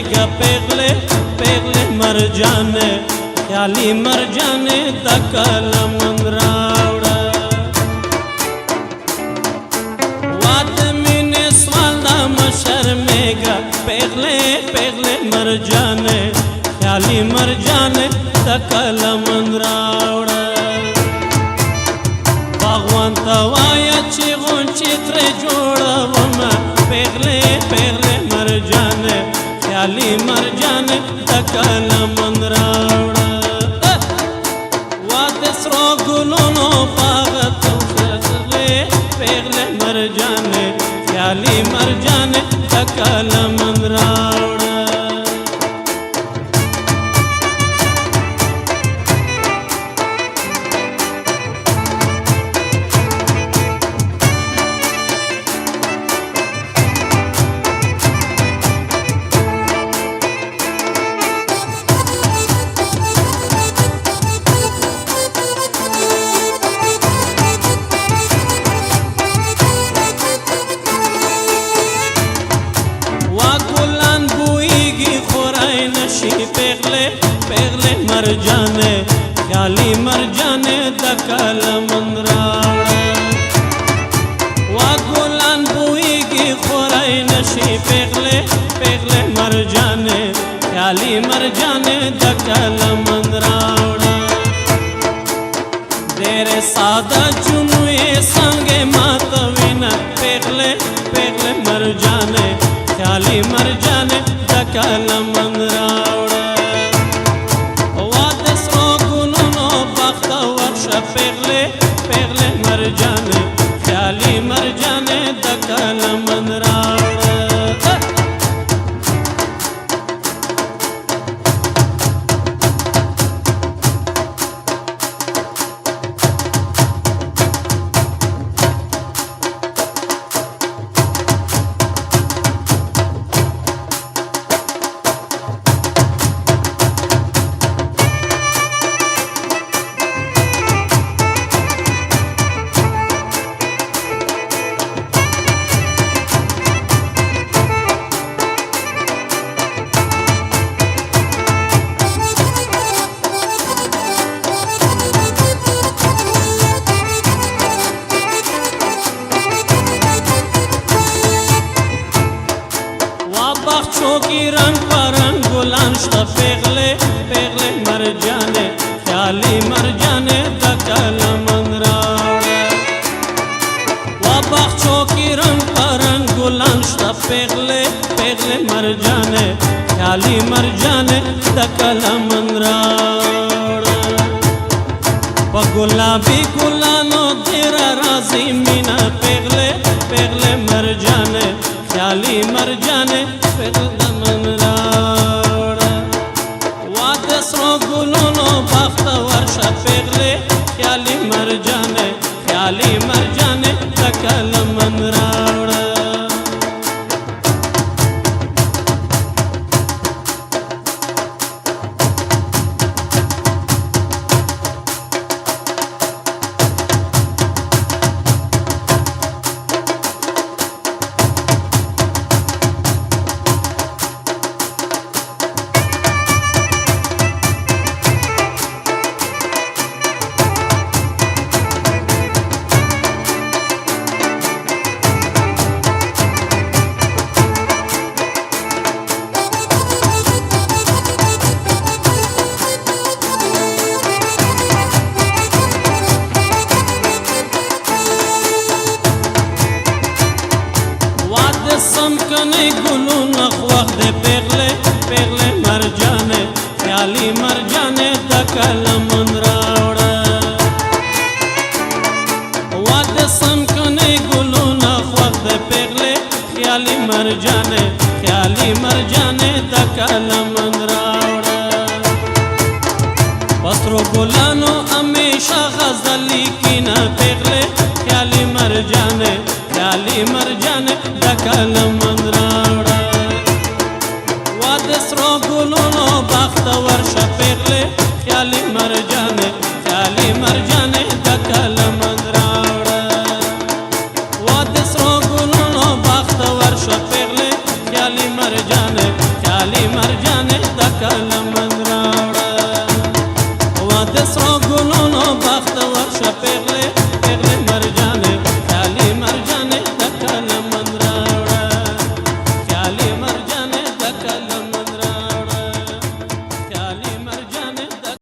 میگه پیغله پیغله مرجانه خیالی مرجانه تکل من راوړه وات مینه سوال دا مشرمېږه پیغله پیغله مرجانه خیالی مرجانه تکل من راوړه باغوان ته وایه چې غونچې ترې جوړومه پیغله پیغله مرجانه خیالی مرجانه تکل من راوړه واده سرو ګلونو باغ ته پیغله پیغله مرجانه خیالی مرجانه تکل من راوړه پیغله پیغله مرجانه خیالی مرجانه تکل من راوړه وا ګلان بویږي خورای نشي پیغله پیغله مرجانه خیالی مرجانه تکل من راوړه ډېر ساده چونوې څنګه ماتوینه پیغله پیغله مرجانه خیالی مرجانه تکل من راوړه پیغله پیغله مرجانه خیالی مرجانه تکل من راوړه باغچوکی رنگ پرنگ گلان شته پیغله پیغله مرجانه خیالی مرجانه تکل من راوړه وا باغچوکی رنگ پرنگ گلان شته پیغله پیغله مرجانه خیالی مرجانه تکل من راوړه په ګلابي ګلانو ډېر راځي مینا پیغله پیغله مرجانه خیالی مرجانه پیغله من راوړه واده سرو ګلونو باغ ته ورشه پیغله خیالی مرجانه خیالی مرجانه تکل من راوړه سم کنه ګلونه خوښ دې پیغله پیغله مرجانه خیالی مرجانه تکل من راوړه واده سم کنه ګلونه خوښ دې پیغله خیالی مرجانه خیالی مرجانه تکل من راوړه پسرو ګلانو همیشه غزلی کینا پیغله خیالی مرجانه خیالی مرجانه تکل من راوړه واده سرو ګلونو باغ ته ورشه پیغله خیالی مرجانه خیالی مرجانه تکل من راوړه واده سرو ګلونو باغ ته ورشه پیغله خیالی مرجانه خیالی ورشه پیغله